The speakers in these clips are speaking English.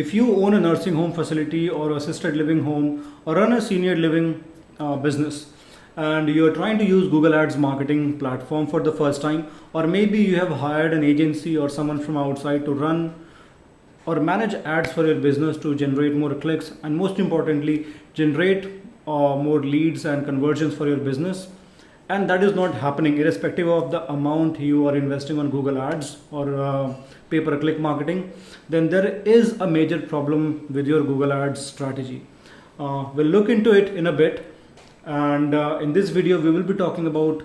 if you own a nursing home facility or assisted living home or run a senior living business, and you're trying to use Google Ads marketing platform for the first time, or maybe you have hired an agency or someone from outside to run or manage ads for your business to generate more clicks, and most importantly generate more leads and conversions for your business, and that is not happening irrespective of the amount you are investing on Google Ads or pay-per-click marketing, then there is a major problem with your Google Ads strategy. We'll look into it in a bit, and in this video we will be talking about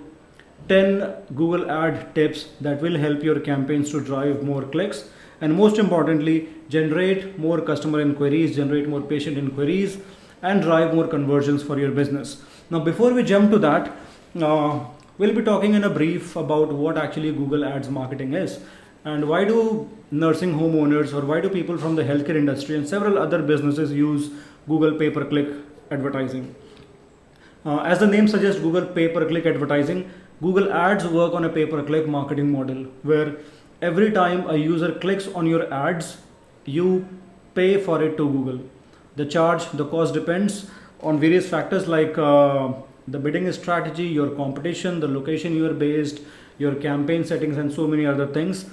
10 Google Ad tips that will help your campaigns to drive more clicks, and most importantly generate more customer inquiries, generate more patient inquiries, and drive more conversions for your business. Now before we jump to that, we'll be talking in a brief about what actually Google Ads marketing is, and why do nursing home owners or why do people from the healthcare industry and several other businesses use Google pay-per-click advertising. As the name suggests, Google pay-per-click advertising, Google Ads work on a pay-per-click marketing model where every time a user clicks on your ads, you pay for it to Google. The cost depends on various factors like the bidding strategy, your competition, the location you are based, your campaign settings, and so many other things.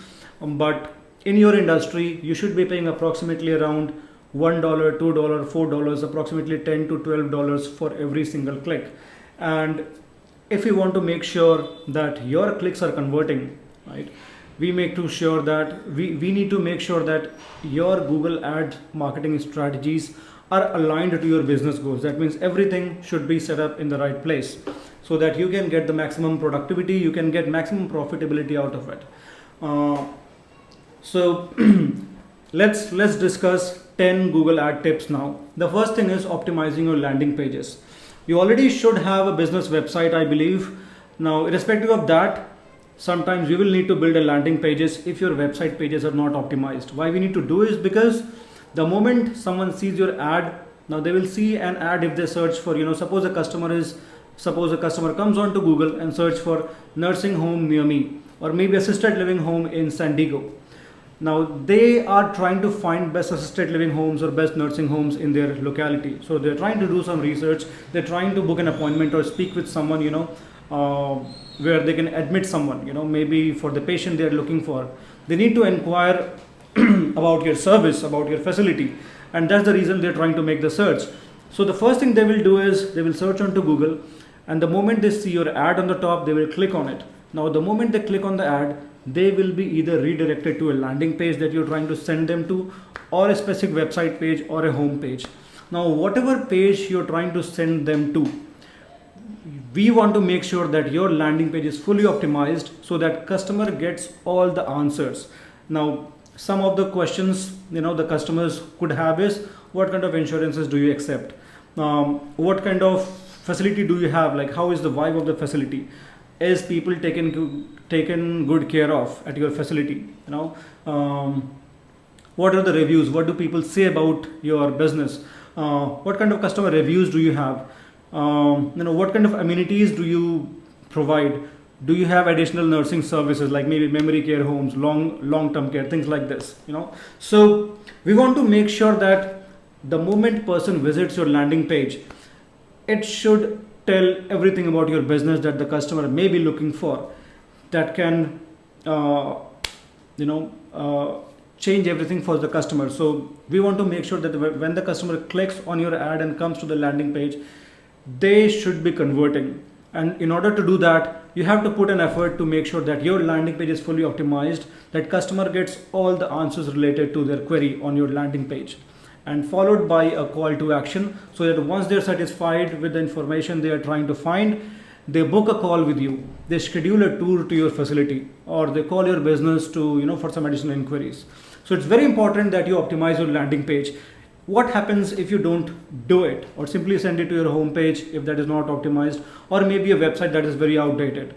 But in your industry, you should be paying approximately around $1, $2, $4, approximately $10 to $12 for every single click. And if you want to make sure that your clicks are converting, right, we need to make sure that your Google ad marketing strategies are aligned to your business goals. That means everything should be set up in the right place so that you can get the maximum productivity, you can get maximum profitability out of it. So let's discuss 10 Google ad tips now. The first thing is optimizing your landing pages. You already should have a business website, I believe. Now, irrespective of that, sometimes you will need to build a landing pages if your website pages are not optimized. Why we need to do is because the moment someone sees your ad, now they will see an ad if they search for, suppose a customer comes on to Google and search for nursing home near me, or maybe assisted living home in San Diego. Now they are trying to find best assisted living homes or best nursing homes in their locality. So they're trying to do some research, they're trying to book an appointment or speak with someone, where they can admit someone, maybe for the patient they're looking for. They need to inquire about your service, about your facility, and that's the reason they're trying to make the search. So the first thing they will do is they will search onto Google, and the moment they see your ad on the top, they will click on it. Now the moment they click on the ad, they will be either redirected to a landing page that you're trying to send them to, or a specific website page or a home page. Now whatever page you're trying to send them to, we want to make sure that your landing page is fully optimized so that customer gets all the answers. Now some of the questions the customers could have is, what kind of insurances do you accept? What kind of facility do you have? Like, how is the vibe of the facility? Is people taken good care of at your facility? What are the reviews? What do people say about your business? What kind of customer reviews do you have? What kind of amenities do you provide? Do you have additional nursing services like maybe memory care homes, long-term care, things like this? So we want to make sure that the moment person visits your landing page, it should tell everything about your business that the customer may be looking for, that can change everything for the customer. So we want to make sure that when the customer clicks on your ad and comes to the landing page, they should be converting. And in order to do that, you have to put an effort to make sure that your landing page is fully optimized, that customer gets all the answers related to their query on your landing page, and followed by a call to action, so that once they're satisfied with the information they are trying to find, they book a call with you, they schedule a tour to your facility, or they call your business to for some additional inquiries. So it's very important that you optimize your landing page. What happens if you don't do it, or simply send it to your home page if that is not optimized, or maybe a website that is very outdated?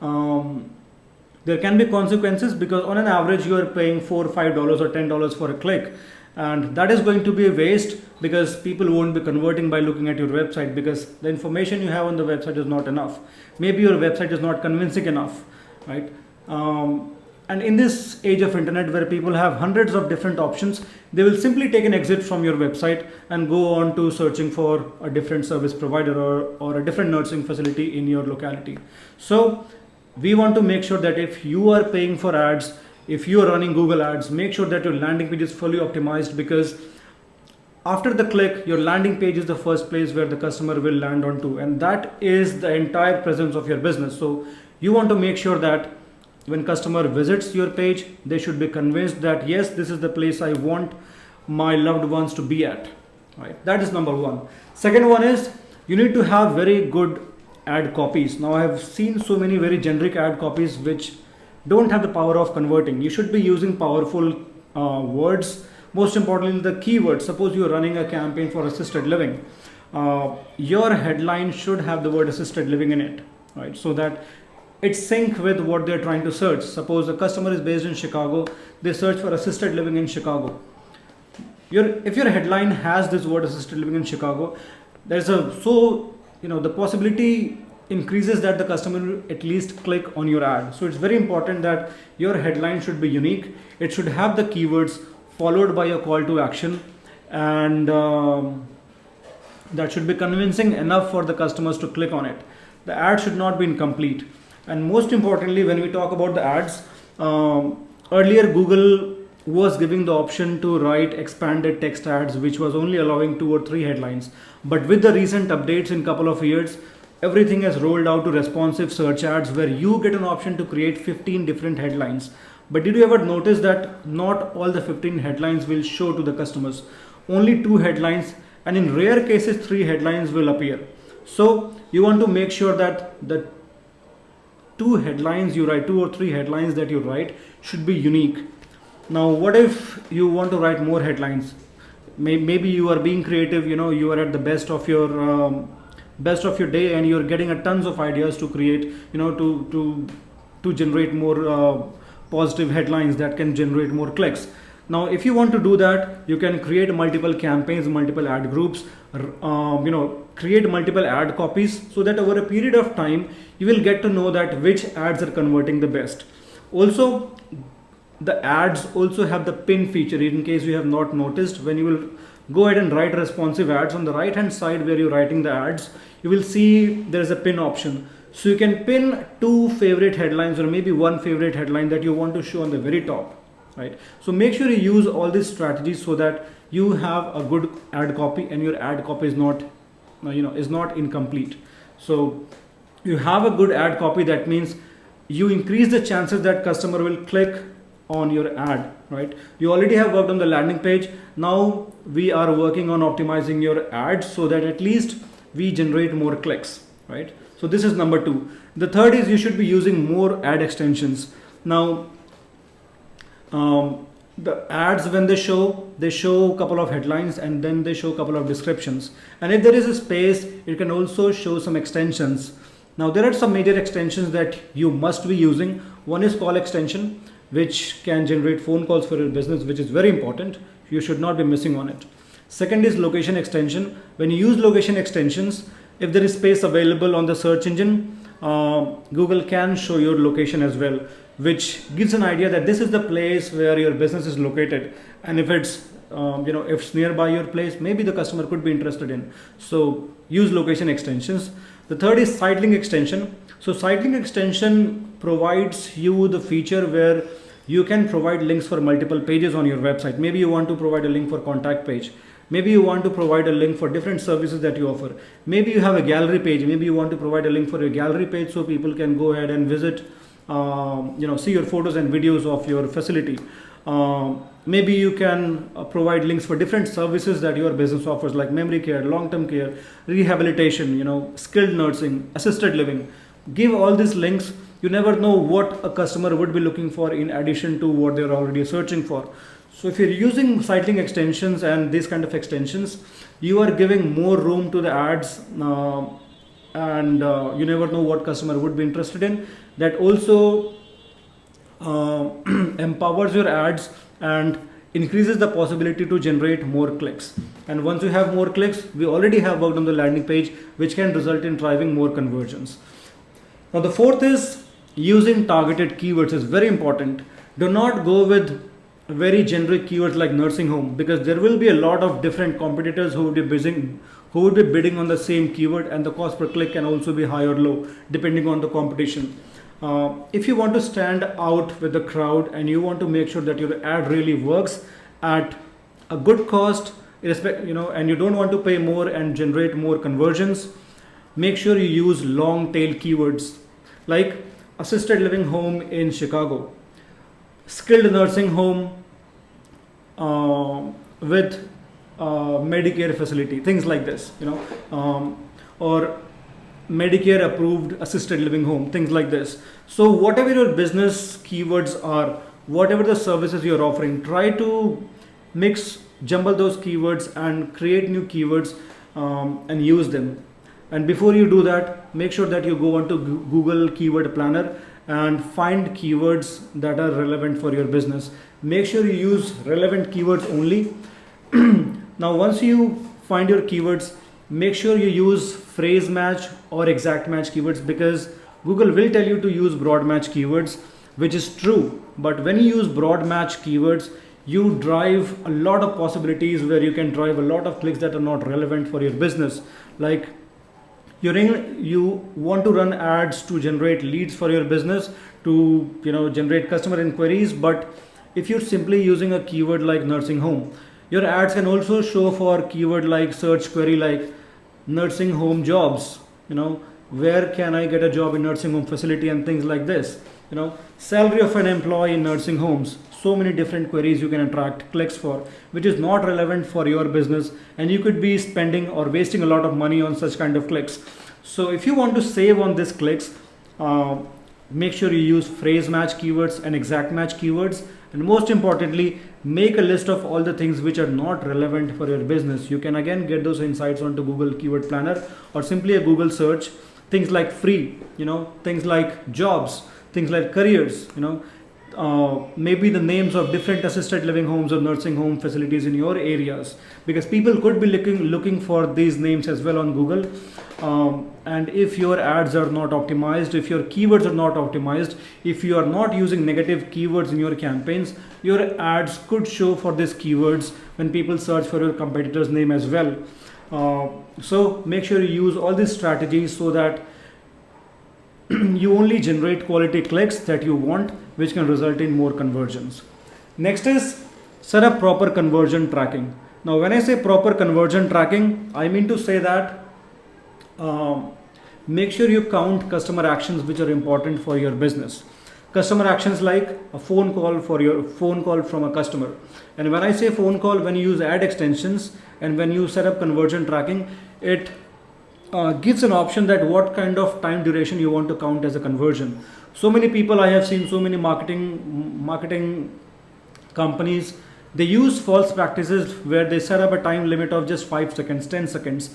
There can be consequences, because on an average you are paying $4, $5 or $10 for a click, and that is going to be a waste, because people won't be converting by looking at your website, because the information you have on the website is not enough. Maybe your website is not convincing enough, right? and in this age of internet where people have hundreds of different options, they will simply take an exit from your website and go on to searching for a different service provider or a different nursing facility in your locality. So we want to make sure that if you are paying for ads, if you are running Google ads, make sure that your landing page is fully optimized, because after the click, your landing page is the first place where the customer will land onto, and that is the entire presence of your business. So you want to make sure that when customer visits your page, they should be convinced that yes, this is the place I want my loved ones to be at, right? That is number one. Second one is you need to have very good ad copies. Now I have seen so many very generic ad copies which don't have the power of converting. You should be using powerful words. Most importantly, the keywords. Suppose you are running a campaign for assisted living. Your headline should have the word assisted living in it, right? So that it sync with what they're trying to search. Suppose a customer is based in Chicago, they search for assisted living in Chicago. If your headline has this word assisted living in Chicago, the possibility increases that the customer will at least click on your ad. So it's very important that your headline should be unique. It should have the keywords followed by a call to action, and that should be convincing enough for the customers to click on it. The ad should not be incomplete. And most importantly, when we talk about the ads, earlier Google was giving the option to write expanded text ads, which was only allowing 2 or 3 headlines. But with the recent updates in couple of years, everything has rolled out to responsive search ads where you get an option to create 15 different headlines. But did you ever notice that not all the 15 headlines will show to the customers? Only 2 headlines, and in rare cases 3 headlines will appear. So you want to make sure that the 2 headlines you write, 2 or 3 headlines that you write should be unique. Now what if you want to write more headlines? Maybe you are being creative, you are at the best of your day, and you're getting a tons of ideas to create, to generate more positive headlines that can generate more clicks. Now if you want to do that, you can create multiple campaigns, multiple ad groups, create multiple ad copies, so that over a period of time you will get to know that which ads are converting the best. Also, the ads also have the pin feature. In case you have not noticed, when you will go ahead and write responsive ads, on the right hand side where you're writing the ads, you will see there is a pin option. So you can pin 2 favorite headlines, or maybe 1 favorite headline that you want to show on the very top, right? So make sure you use all these strategies so that you have a good ad copy and your ad copy is not incomplete. So you have a good ad copy, that means you increase the chances that customer will click on your ad, right? You already have worked on the landing page. Now we are working on optimizing your ads so that at least we generate more clicks, right? So this is number 2. The third is you should be using more ad extensions. Now the ads, when they show a couple of headlines and then they show a couple of descriptions, and if there is a space, you can also show some extensions. Now there are some major extensions that you must be using. One is call extension, which can generate phone calls for your business, which is very important. You should not be missing on it. Second is location extension. When you use location extensions, if there is space available on the search engine, Google can show your location as well, which gives an idea that this is the place where your business is located. And if it's if it's nearby your place, maybe the customer could be interested in. So use location extensions. The third is site link extension. So site link extension provides you the feature where you can provide links for multiple pages on your website. Maybe you want to provide a link for contact page. Maybe you want to provide a link for different services that you offer. Maybe you have a gallery page. Maybe you want to provide a link for your gallery page so people can go ahead and visit, see your photos and videos of your facility. Maybe you can provide links for different services that your business offers, like memory care, long-term care, rehabilitation, skilled nursing, assisted living. Give all these links. You never know what a customer would be looking for in addition to what they're already searching for. So if you're using site link extensions and these kind of extensions, you are giving more room to the ads, and you never know what customer would be interested in. That also empowers your ads and increases the possibility to generate more clicks. And once you have more clicks, we already have worked on the landing page, which can result in driving more conversions. Now the fourth is using targeted keywords is very important. Do not go with very generic keywords like nursing home, because there will be a lot of different competitors who would be bidding on the same keyword, and the cost per click can also be high or low depending on the competition. If you want to stand out with the crowd and you want to make sure that your ad really works at a good cost, and you don't want to pay more and generate more conversions, make sure you use long tail keywords like assisted living home in Chicago, skilled nursing home with Medicare facility, things like this, or Medicare approved assisted living home, things like this. So whatever your business keywords are, whatever the services you're offering, try to jumble those keywords and create new keywords and use them. And before you do that, make sure that you go onto Google Keyword Planner and find keywords that are relevant for your business. Make sure you use relevant keywords only. Now, once you find your keywords, make sure you use phrase match or exact match keywords, because Google will tell you to use broad match keywords, which is true. But when you use broad match keywords, you drive a lot of possibilities where you can drive a lot of clicks that are not relevant for your business. Like you want to run ads to generate leads for your business, to generate customer inquiries, but if you're simply using a keyword like nursing home, your ads can also show for keyword like search query like nursing home jobs, where can I get a job in nursing home facility, and things like this, salary of an employee in nursing homes. So many different queries you can attract clicks for, which is not relevant for your business, and you could be spending or wasting a lot of money on such kind of clicks. So if you want to save on these clicks, make sure you use phrase match keywords and exact match keywords, and most importantly, make a list of all the things which are not relevant for your business. You can again get those insights onto Google Keyword Planner or simply a Google search. Things like free, things like jobs, things like careers, maybe the names of different assisted living homes or nursing home facilities in your areas, because people could be looking for these names as well on Google. And if your ads are not optimized, if your keywords are not optimized, if you are not using negative keywords in your campaigns, your ads could show for these keywords when people search for your competitor's name as well. So make sure you use all these strategies so that you only generate quality clicks that you want, which can result in more conversions. Next is set up proper conversion tracking. Now, when I say proper conversion tracking, I mean to say that make sure you count customer actions which are important for your business. Customer actions like a phone call from a customer. And when I say phone call, when you use ad extensions and when you set up conversion tracking, it gives an option that what kind of time duration you want to count as a conversion. So many people I have seen, so many marketing companies, they use false practices where they set up a time limit of just 5 seconds, 10 seconds.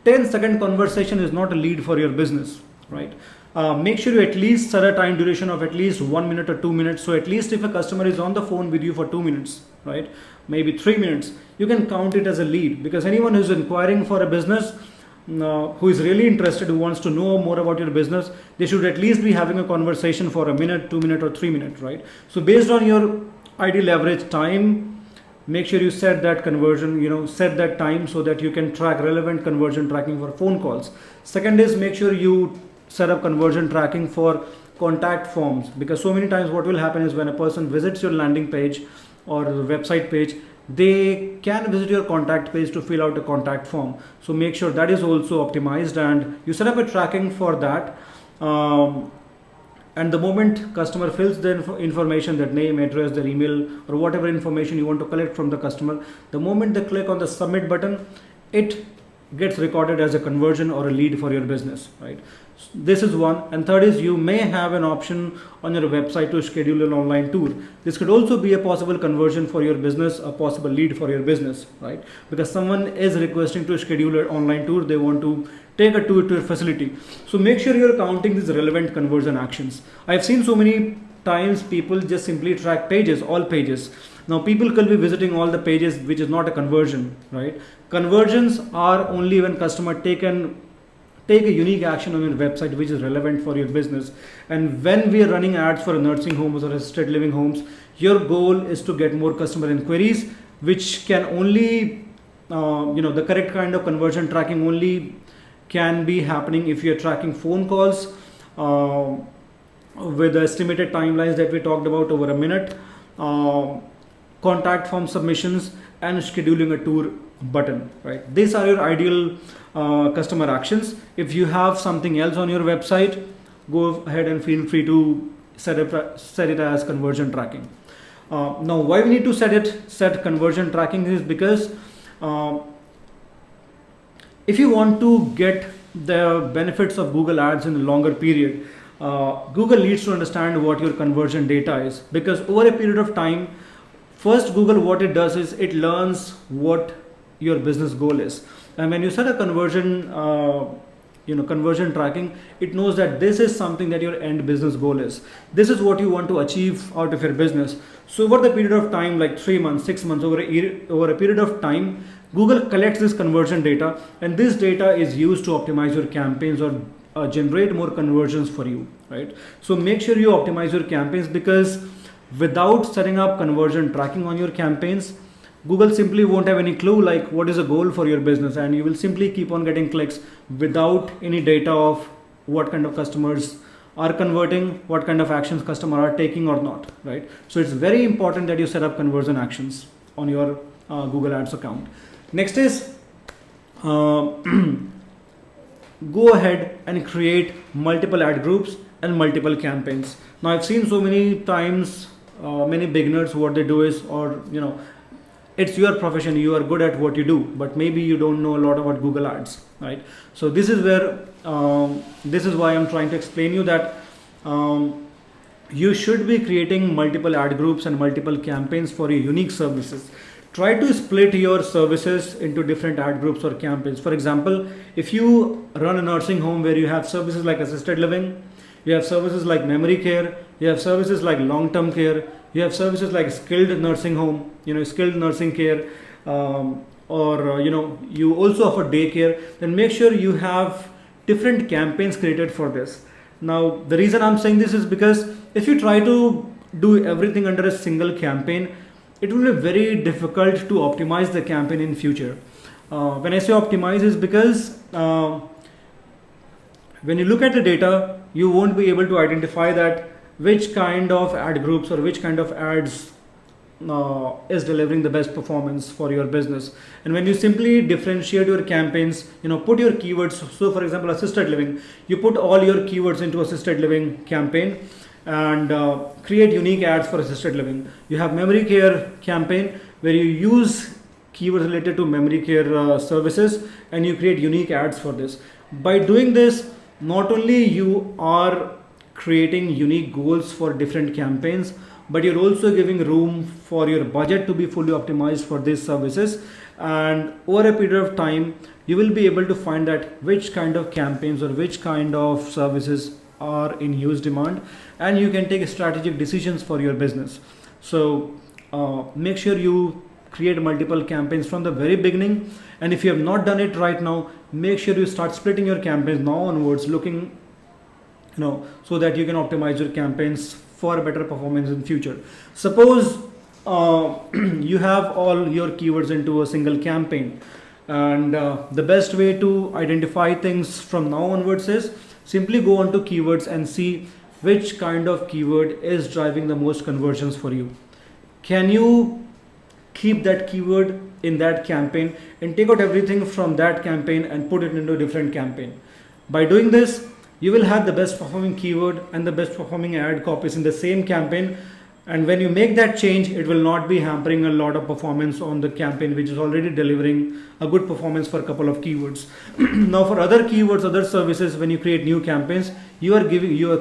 10-second conversation is not a lead for your business, right? Make sure you at least set a time duration of at least 1 minute or 2 minutes. So at least if a customer is on the phone with you for 2 minutes, right, maybe 3 minutes, you can count it as a lead, because anyone who's inquiring for a business, who is really interested, who wants to know more about your business, they should at least be having a conversation for a minute, 2 minutes, or 3 minutes, right? So based on your ideal average time, make sure you set that conversion, set that time so that you can track relevant conversion tracking for phone calls. Second is make sure you set up conversion tracking for contact forms, because so many times what will happen is when a person visits your landing page or the website page, they can visit your contact page to fill out a contact form. So make sure that is also optimized and you set up a tracking for that. And the moment customer fills the information, that name, address, their email, or whatever information you want to collect from the customer, the moment they click on the submit button, it gets recorded as a conversion or a lead for your business, right? This is one. And third is you may have an option on your website to schedule an online tour. This could also be a possible conversion for your business, a possible lead for your business, right? Because someone is requesting to schedule an online tour, they want to take a tour to your facility. So make sure you're counting these relevant conversion actions. I've seen so many times people just simply track pages, all pages. Now people could be visiting all the pages, which is not a conversion, right? Conversions are only when customer take take a unique action on your website which is relevant for your business. And when we are running ads for nursing homes or assisted living homes, your goal is to get more customer inquiries, which can only the correct kind of conversion tracking only can be happening if you're tracking phone calls with the estimated timelines that we talked about over a minute, contact form submissions, and scheduling a tour button, right? These are your ideal customer actions. If you have something else on your website, go ahead and feel free to set it as conversion tracking. Now, why we need to set conversion tracking is because if you want to get the benefits of Google Ads in a longer period, Google needs to understand what your conversion data is, because over a period of time, first Google, what it does is it learns what your business goal is, and when you set a conversion conversion tracking, it knows that this is something that your end business goal is. This is what you want to achieve out of your business. So over the period of time, like 3 months, 6 months, over a period of time, Google collects this conversion data, and this data is used to optimize your campaigns or generate more conversions for you, right? So make sure you optimize your campaigns, because without setting up conversion tracking on your campaigns, Google simply won't have any clue like what is a goal for your business, and you will simply keep on getting clicks without any data of what kind of customers are converting, what kind of actions customers are taking or not, right? So it's very important that you set up conversion actions on your Google Ads account. Next is go ahead and create multiple ad groups and multiple campaigns. Now I've seen so many times many beginners, what they do is, it's your profession, you are good at what you do, but maybe you don't know a lot about Google Ads, right? So this is where this is why I'm trying to explain you that you should be creating multiple ad groups and multiple campaigns for your unique services. Try to split your services into different ad groups or campaigns. For example, if you run a nursing home where you have services like assisted living, you have services like memory care, you have services like long-term care, you have services like skilled nursing home, skilled nursing care, or you also offer daycare, then make sure you have different campaigns created for this. Now, the reason I'm saying this is because if you try to do everything under a single campaign, it will be very difficult to optimize the campaign in future. When I say optimize is because when you look at the data, you won't be able to identify that which kind of ad groups or which kind of ads is delivering the best performance for your business. And when you simply differentiate your campaigns, put your keywords. So for example, assisted living, you put all your keywords into assisted living campaign and create unique ads for assisted living. You have memory care campaign where you use keywords related to memory care services, and you create unique ads for this. By doing this, not only you are creating unique goals for different campaigns, but you're also giving room for your budget to be fully optimized for these services. And over a period of time, you will be able to find that which kind of campaigns or which kind of services are in huge demand, and you can take strategic decisions for your business. So make sure you create multiple campaigns from the very beginning, and if you have not done it right now, make sure you start splitting your campaigns now onwards, looking so that you can optimize your campaigns for a better performance in future. Suppose you have all your keywords into a single campaign, and the best way to identify things from now onwards is simply go onto keywords and see which kind of keyword is driving the most conversions for you. Can you keep that keyword in that campaign and take out everything from that campaign and put it into a different campaign? By doing this, you will have the best performing keyword and the best performing ad copies in the same campaign. And when you make that change, it will not be hampering a lot of performance on the campaign, which is already delivering a good performance for a couple of keywords. Now for other keywords, other services, when you create new campaigns, you are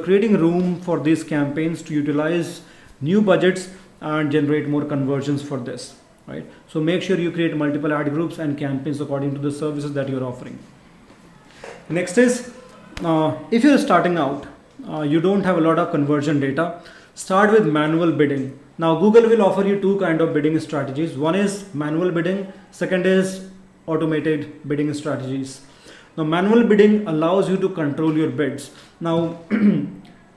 creating room for these campaigns to utilize new budgets and generate more conversions for this, right? So make sure you create multiple ad groups and campaigns according to the services that you're offering. Next is, if you're starting out, you don't have a lot of conversion data, start with manual bidding. Now Google will offer you two kind of bidding strategies. One is manual bidding, second is automated bidding strategies. Now, manual bidding allows you to control your bids. Now,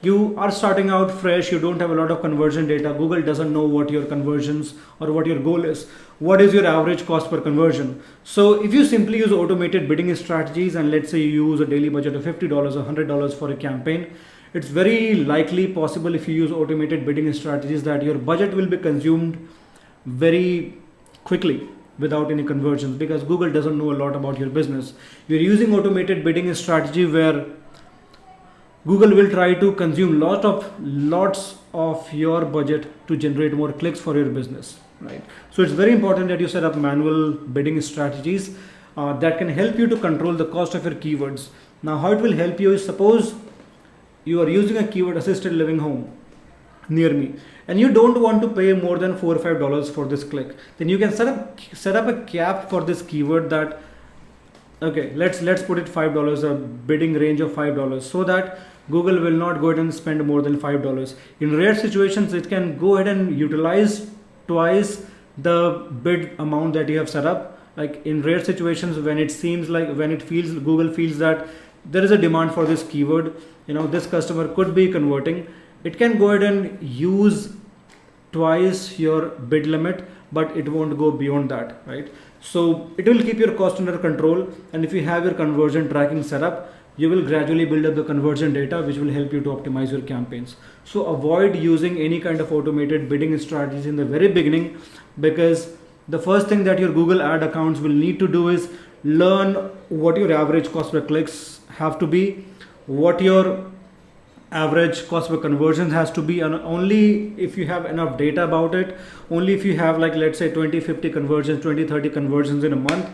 you are starting out fresh, you don't have a lot of conversion data. Google doesn't know what your conversions or what your goal is. What is your average cost per conversion? So if you simply use automated bidding strategies, and let's say you use a daily budget of $50 or $100 for a campaign, it's very likely possible, if you use automated bidding strategies, that your budget will be consumed very quickly without any conversions, because Google doesn't know a lot about your business. You're using automated bidding strategy where Google will try to consume lots of your budget to generate more clicks for your business, right? So it's very important that you set up manual bidding strategies that can help you to control the cost of your keywords. Now, how it will help you is, suppose you are using a keyword assisted living home near me, and you don't want to pay more than $4 or $5 for this click, then you can set up a cap for this keyword that, okay, let's put it $5, a bidding range of $5, so that Google will not go ahead and spend more than $5. In rare situations, it can go ahead and utilize twice the bid amount that you have set up. Like in rare situations, when it feels Google feels that there is a demand for this keyword, this customer could be converting, it can go ahead and use twice your bid limit, but it won't go beyond that, right? So it will keep your cost under control, and if you have your conversion tracking set up, you will gradually build up the conversion data, which will help you to optimize your campaigns. So avoid using any kind of automated bidding strategies in the very beginning, because the first thing that your Google ad accounts will need to do is learn what your average cost per clicks have to be, what your average cost per conversion has to be, and only if you have enough data about it, only if you have, like, let's say 20-50 conversions, 20-30 conversions in a month,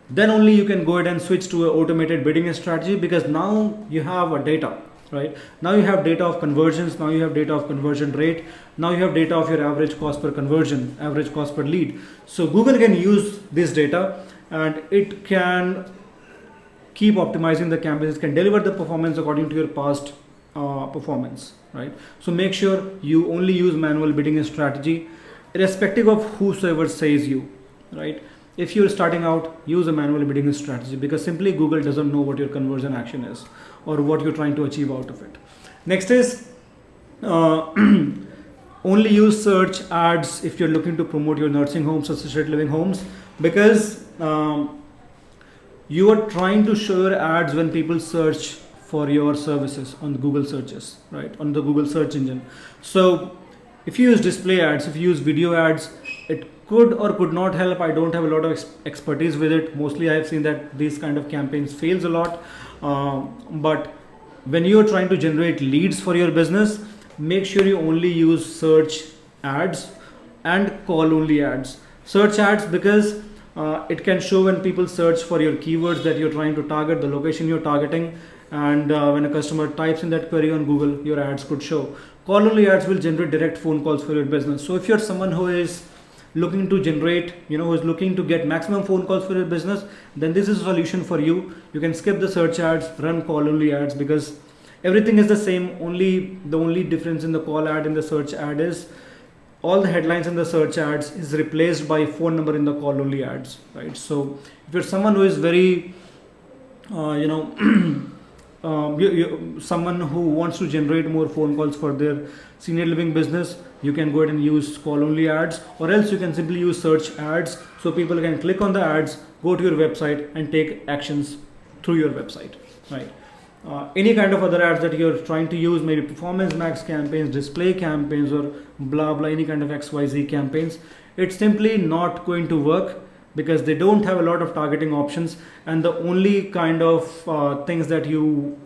then only you can go ahead and switch to an automated bidding strategy, because now you have a data, right? Now you have data of conversions, now you have data of conversion rate, now you have data of your average cost per conversion, average cost per lead. So Google can use this data, and it can keep optimizing the campaigns, it can deliver the performance according to your past performance, right? So make sure you only use manual bidding strategy, irrespective of whosoever says you, right? If you're starting out, use a manual bidding strategy, because simply Google doesn't know what your conversion action is or what you're trying to achieve out of it. Next is only use search ads if you're looking to promote your nursing homes, assisted living homes, because you are trying to show your ads when people search for your services on the Google searches, right? On the Google search engine. So if you use display ads, if you use video ads, it could or could not help. I don't have a lot of expertise with it. Mostly I have seen that these kind of campaigns fails a lot. But when you're trying to generate leads for your business, make sure you only use search ads and call only ads. Search ads, because it can show when people search for your keywords that you're trying to target, the location you're targeting, and when a customer types in that query on Google, your ads could show. Call only ads will generate direct phone calls for your business. So if you're someone who is looking to generate, who is looking to get maximum phone calls for your business, then this is a solution for you. You can skip the search ads, run call only ads, because everything is the same. The only difference in the call ad and the search ad is all the headlines in the search ads is replaced by phone number in the call only ads, right? So if you're someone who is very someone who wants to generate more phone calls for their senior living business, you can go ahead and use call only ads, or else you can simply use search ads, so people can click on the ads, go to your website and take actions through your website, right? Any kind of other ads that you're trying to use, maybe performance max campaigns, display campaigns, or blah blah, any kind of XYZ campaigns, it's simply not going to work, because they don't have a lot of targeting options, and the only kind of things that you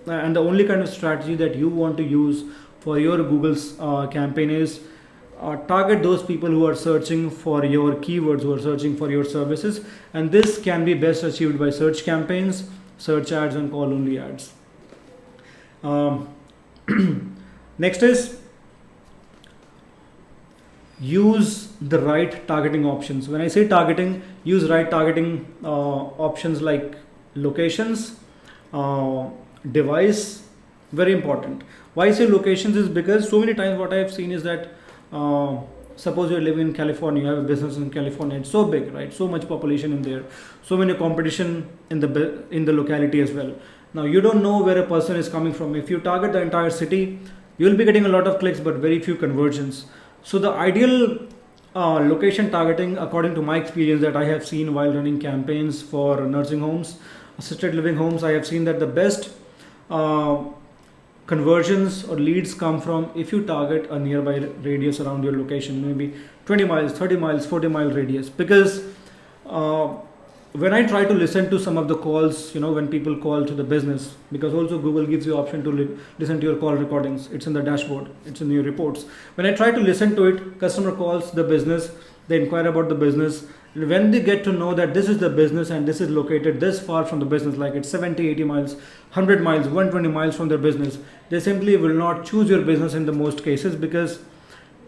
and the only kind of strategy that you want to use for your Google's campaign is target those people who are searching for your keywords, who are searching for your services, and this can be best achieved by search campaigns, search ads, and call only ads. Next is use the right targeting options. When I say targeting, use right targeting options like locations, device, very important. Why I say locations is because so many times what I have seen is that suppose you're living in California, you have a business in California, it's so big, right? So much population in there, so many competition in the locality as well. Now you don't know where a person is coming from. If you target the entire city, you'll be getting a lot of clicks but very few conversions. So the ideal location targeting, according to my experience that I have seen while running campaigns for nursing homes, assisted living homes, I have seen that the best conversions or leads come from if you target a nearby radius around your location, maybe 20 miles, 30 miles, 40-mile radius. Because when I try to listen to some of the calls, when people call to the business, because also Google gives you option to listen to your call recordings. It's in the dashboard, it's in your reports. When I try to listen to it, customer calls the business, they inquire about the business. When they get to know that this is the business and this is located this far from the business, like it's 70, 80 miles, 100 miles, 120 miles from their business, they simply will not choose your business in the most cases, because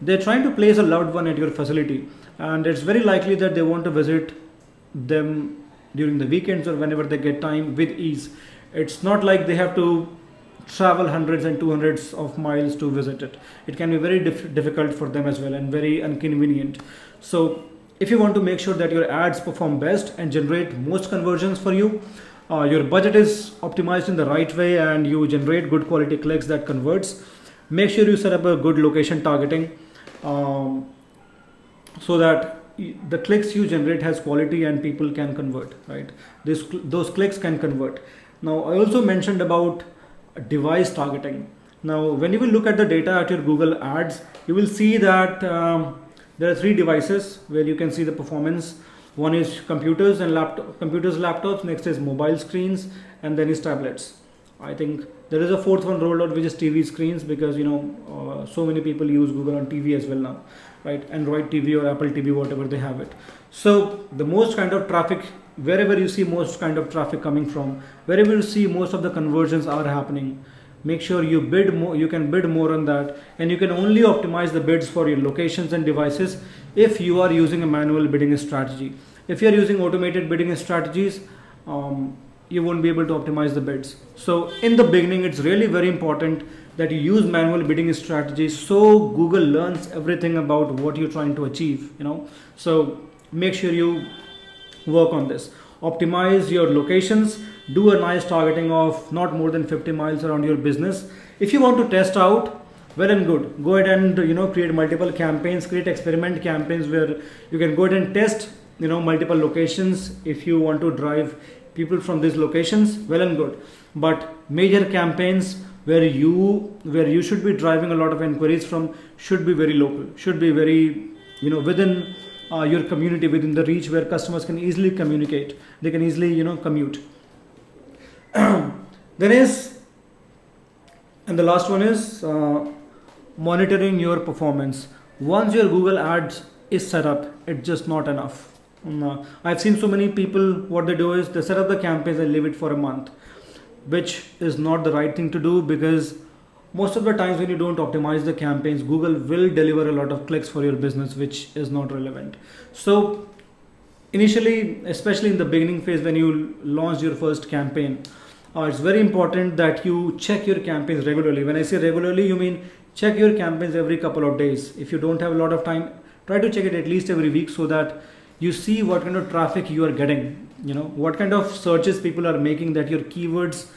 they're trying to place a loved one at your facility, and it's very likely that they want to visit them during the weekends or whenever they get time with ease. It's not like they have to travel hundreds and 200s of miles to visit it. It can be very difficult for them as well and very inconvenient. So if you want to make sure that your ads perform best and generate most conversions for you, your budget is optimized in the right way, and you generate good quality clicks that converts, make sure you set up a good location targeting so that the clicks you generate has quality and people can convert, right? Those clicks can convert. Now I also mentioned about device targeting. Now when you will look at the data at your Google ads, you will see that there are 3 devices where you can see the performance. One is computers and laptops, next is mobile screens, and then is tablets. I think there is a 4th one rolled out, which is TV screens, because so many people use Google on TV as well now, right? Android TV or Apple TV, whatever they have it. So the most kind of traffic, wherever you see most kind of traffic coming from, wherever you see most of the conversions are happening, make sure you bid more. You can bid more on that, and you can only optimize the bids for your locations and devices if you are using a manual bidding strategy. If you are using automated bidding strategies, you won't be able to optimize the bids. So in the beginning, it's really very important that you use manual bidding strategies, so Google learns everything about what you're trying to achieve. So make sure you work on this. Optimize your locations, do a nice targeting of not more than 50 miles around your business. If you want to test out, well and good, go ahead and create multiple campaigns, create experiment campaigns where you can go ahead and test multiple locations. If you want to drive people from these locations, well and good, but major campaigns where you should be driving a lot of inquiries from should be very local, should be very within your community, within the reach where customers can easily communicate, they can easily commute. Then is, and the last one is monitoring your performance. Once your Google ads is set up, it's just not enough. I've seen so many people, what they do is they set up the campaigns and leave it for a month, which is not the right thing to do, because most of the times when you don't optimize the campaigns, Google will deliver a lot of clicks for your business, which is not relevant. So initially, especially in the beginning phase, when you launch your first campaign, it's very important that you check your campaigns regularly. When I say regularly, you mean check your campaigns every couple of days. If you don't have a lot of time, try to check it at least every week, so that you see what kind of traffic you are getting, what kind of searches people are making that your keywords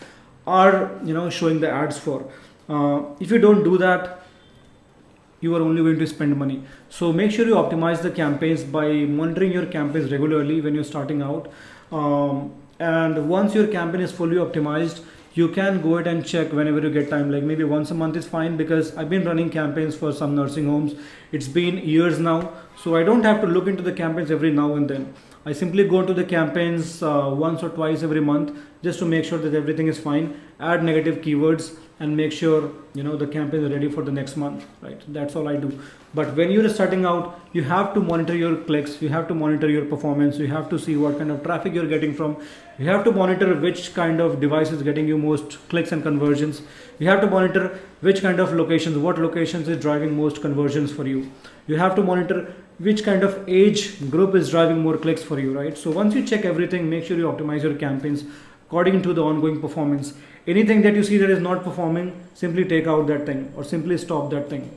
are showing the ads for. If you don't do that, you are only going to spend money. So make sure you optimize the campaigns by monitoring your campaigns regularly when you're starting out. And once your campaign is fully optimized, you can go ahead and check whenever you get time, like maybe once a month is fine, because I've been running campaigns for some nursing homes. It's been years now, so I don't have to look into the campaigns every now and then. I simply go to the campaigns once or twice every month, just to make sure that everything is fine, add negative keywords, and make sure the campaign is ready for the next month, right? That's all I do. But when you're starting out, you have to monitor your clicks, you have to monitor your performance, you have to see what kind of traffic you're getting from, you have to monitor which kind of device is getting you most clicks and conversions, you have to monitor which kind of locations, what locations is driving most conversions for you, you have to monitor which kind of age group is driving more clicks for you, right? So once you check everything, make sure you optimize your campaigns according to the ongoing performance. Anything that you see that is not performing, simply take out that thing or simply stop that thing.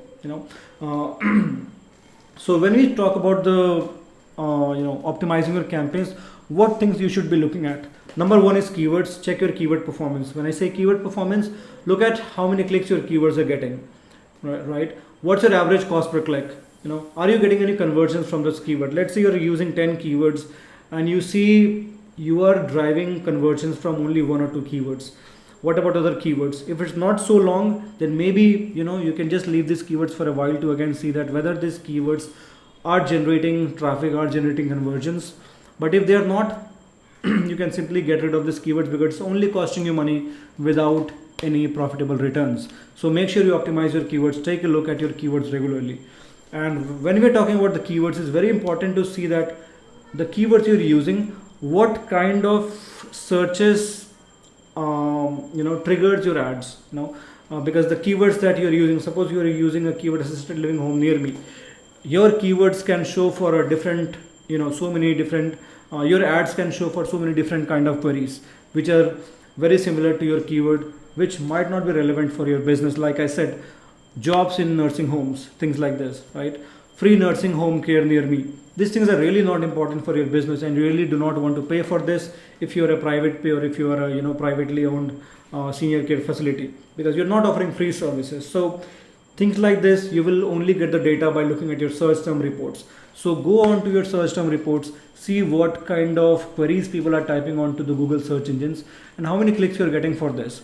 So when we talk about the optimizing your campaigns, what things you should be looking at? Number one is keywords. Check your keyword performance. When I say keyword performance, look at how many clicks your keywords are getting, right? What's your average cost per click? Are you getting any conversions from this keyword? Let's say you're using 10 keywords and you see you are driving conversions from only one or two keywords. What about other keywords? If it's not so long, then maybe you can just leave these keywords for a while to again see that whether these keywords are generating traffic, are generating conversions. But if they are not, you can simply get rid of these keywords because it's only costing you money without any profitable returns. So make sure you optimize your keywords. Take a look at your keywords regularly. And when we're talking about the keywords, it's very important to see that the keywords you're using, what kind of searches triggers your ads. Because the keywords that you're using, suppose you're using a keyword assisted living home near me, your keywords can show for a different so many different your ads can show for so many different kind of queries which are very similar to your keyword, which might not be relevant for your business. Like I said, jobs in nursing homes, things like this, right? Free nursing home care near me. These things are really not important for your business, and you really do not want to pay for this if you're a private pay or if you are a privately owned senior care facility, because you're not offering free services. So things like this, you will only get the data by looking at your search term reports. So go on to your search term reports, see what kind of queries people are typing onto the Google search engines and how many clicks you're getting for this.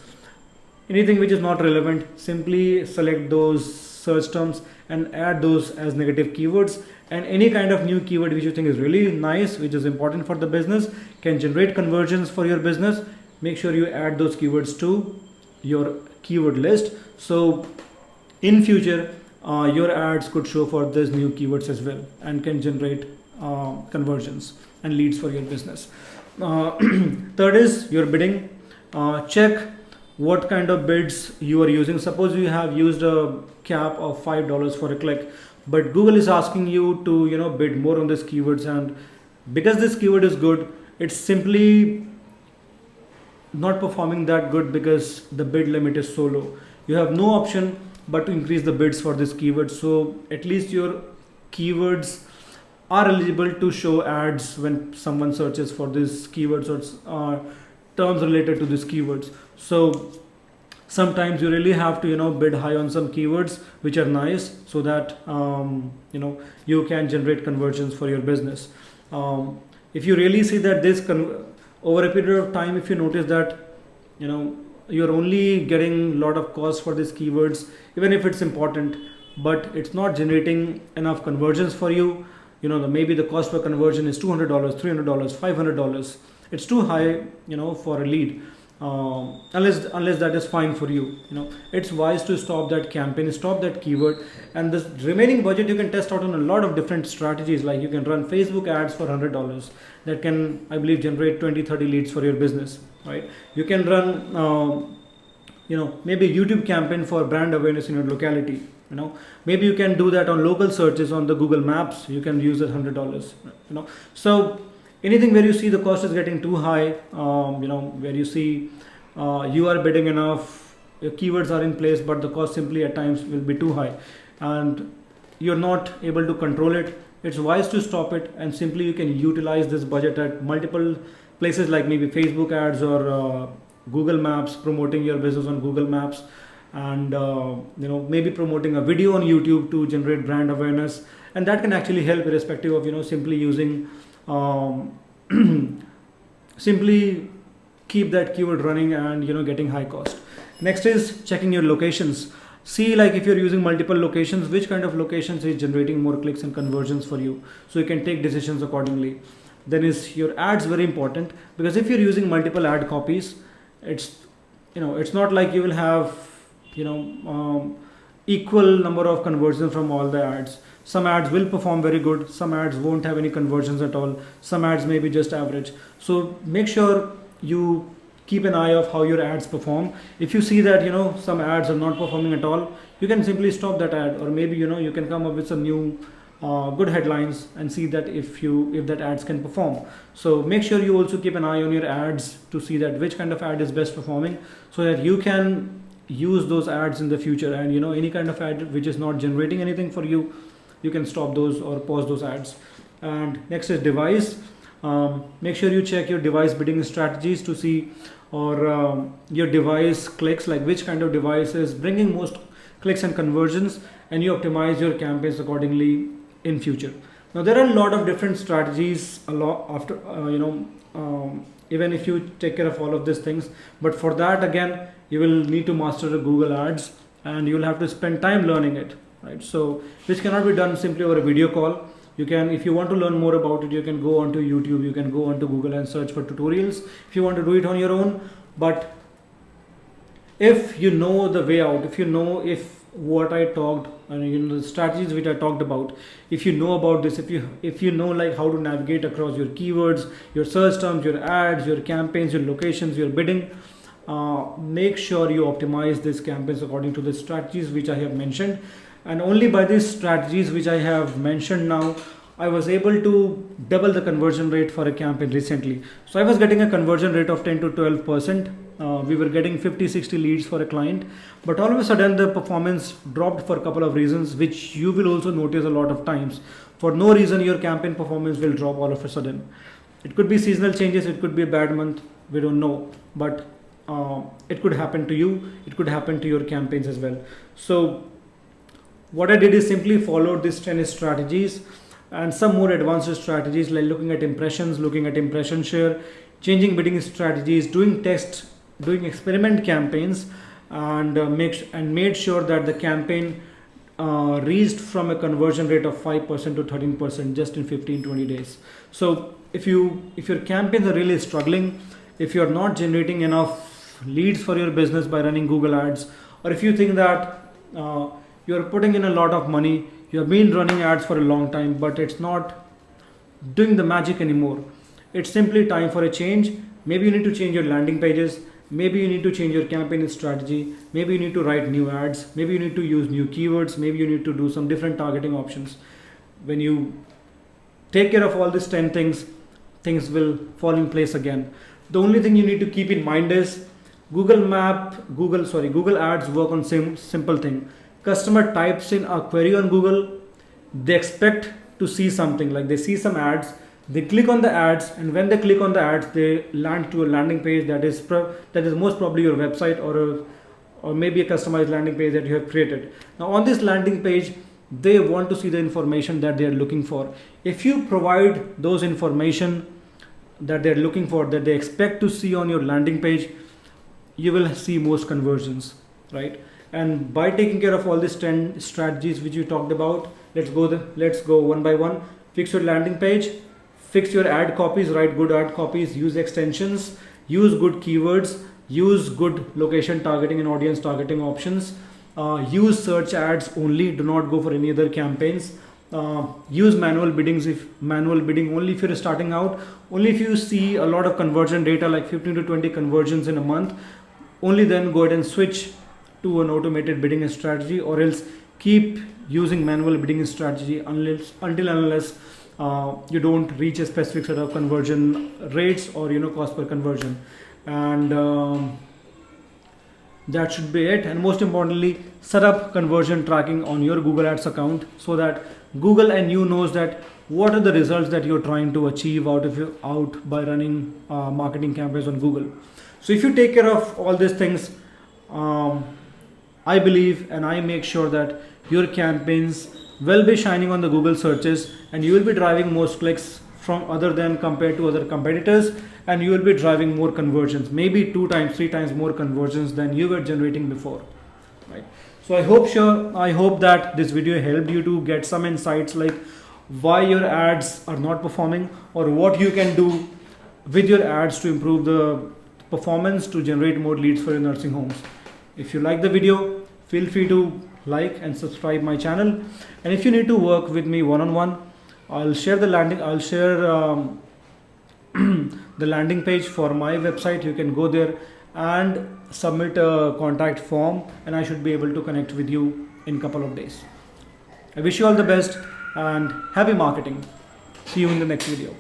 Anything which is not relevant, simply select those search terms and add those as negative keywords. And any kind of new keyword which you think is really nice, which is important for the business, can generate conversions for your business, make sure you add those keywords to your keyword list. So in future, your ads could show for these new keywords as well and can generate conversions and leads for your business. Third is your bidding. Check what kind of bids you are using. Suppose you have used a cap of $5 for a click, but Google is asking you to bid more on this keywords, and because this keyword is good, it's simply not performing that good because the bid limit is so low. You have no option but to increase the bids for this keyword. So at least your keywords are eligible to show ads when someone searches for these keywords or terms related to these keywords. So sometimes you really have to bid high on some keywords which are nice, so that you can generate conversions for your business. If you really see that this over a period of time, if you notice that you're only getting a lot of cost for these keywords, even if it's important, but it's not generating enough conversions for you, maybe the cost per conversion is $200, $300, $500. It's too high for a lead. Unless that is fine for you. It's wise to stop that campaign, stop that keyword, and this remaining budget you can test out on a lot of different strategies. Like you can run Facebook ads for $100 that can, I believe, generate 20-30 leads for your business, right? You can run maybe YouTube campaign for brand awareness in your locality. Maybe you can do that on local searches on the Google Maps. You can use that $100. So anything where you see the cost is getting too high, where you see you are bidding enough, your keywords are in place, but the cost simply at times will be too high and you're not able to control it, it's wise to stop it, and simply you can utilize this budget at multiple places like maybe Facebook ads or Google Maps, promoting your business on Google Maps, and maybe promoting a video on YouTube to generate brand awareness, and that can actually help irrespective of simply using simply keep that keyword running and getting high cost. Next is checking your locations. See, like if you're using multiple locations, which kind of locations is generating more clicks and conversions for you, so you can take decisions accordingly. Then is your ads very important, because if you're using multiple ad copies, it's not like you will have equal number of conversions from all the ads. Some ads will perform very good, some ads won't have any conversions at all, some ads may be just average. So make sure you keep an eye of how your ads perform. If you see that some ads are not performing at all, you can simply stop that ad, or maybe you can come up with some new good headlines and see that if that ads can perform. So make sure you also keep an eye on your ads to see that which kind of ad is best performing, so that you can use those ads in the future. And any kind of ad which is not generating anything for you, you can stop those or pause those ads. And next is device. Make sure you check your device bidding strategies to see, or your device clicks, like which kind of device is bringing most clicks and conversions, and you optimize your campaigns accordingly in future. Now there are a lot of different strategies, a lot after even if you take care of all of these things, but for that again you will need to master the Google Ads, and you will have to spend time learning it, right? So which cannot be done simply over a video call. You can, if you want to learn more about it, you can go onto YouTube, you can go onto Google and search for tutorials if you want to do it on your own. But if you know the way out, if you know, if what I talked and the strategies which I talked about, if you know about this, if you know like how to navigate across your keywords, your search terms, your ads, your campaigns, your locations, your bidding, make sure you optimize these campaigns according to the strategies which I have mentioned. And only by these strategies which I have mentioned now, I was able to double the conversion rate for a campaign recently. So I was getting a conversion rate of 10 to 12%. We were getting 50-60 leads for a client, but all of a sudden the performance dropped for a couple of reasons, which you will also notice a lot of times. For no reason your campaign performance will drop all of a sudden. It could be seasonal changes, it could be a bad month, we don't know, but it could happen to you, it could happen to your campaigns as well. So what I did is simply followed these 10 strategies and some more advanced strategies, like looking at impressions, looking at impression share, changing bidding strategies, doing tests, doing experiment campaigns, and made sure that the campaign reached from a conversion rate of 5% to 13% just in 15-20 days. So if your campaigns are really struggling, if you're not generating enough leads for your business by running Google Ads, or if you think that you're putting in a lot of money, you have been running ads for a long time, but it's not doing the magic anymore, it's simply time for a change. Maybe you need to change your landing pages, maybe you need to change your campaign strategy, maybe you need to write new ads, maybe you need to use new keywords, maybe you need to do some different targeting options. When you take care of all these 10 things, things will fall in place again. The only thing you need to keep in mind is Google Ads work on simple thing. Customer types in a query on Google, they expect to see something, like they see some ads, they click on the ads, and when they click on the ads, they land to a landing page that is most probably your website, or maybe a customized landing page that you have created. Now on this landing page, they want to see the information that they are looking for. If you provide those information that they are looking for, that they expect to see on your landing page, you will see most conversions, right? And by taking care of all these 10 strategies which you talked about, let's go one by one. Fix your landing page, fix your ad copies, write good ad copies, use extensions, use good keywords, use good location targeting and audience targeting options, use search ads only, do not go for any other campaigns. Use manual bidding only if you're starting out, only if you see a lot of conversion data like 15 to 20 conversions in a month, only then go ahead and switch to an automated bidding strategy, or else keep using manual bidding strategy until unless you don't reach a specific set of conversion rates or cost per conversion. And that should be it. And most importantly, set up conversion tracking on your Google Ads account so that Google and you knows that what are the results that you're trying to achieve out by running marketing campaigns on Google. So if you take care of all these things, I believe and I make sure that your campaigns will be shining on the Google searches, and you will be driving most clicks from compared to other competitors, and you will be driving more conversions, maybe 2 times, 3 times more conversions than you were generating before, right? So I hope that this video helped you to get some insights like why your ads are not performing, or what you can do with your ads to improve the performance to generate more leads for your nursing homes. If you like the video, feel free to like and subscribe my channel. And if you need to work with me one-on-one, I'll share the landing page for my website. You can go there and submit a contact form, and I should be able to connect with you in a couple of days. I wish you all the best and happy marketing. See you in the next video.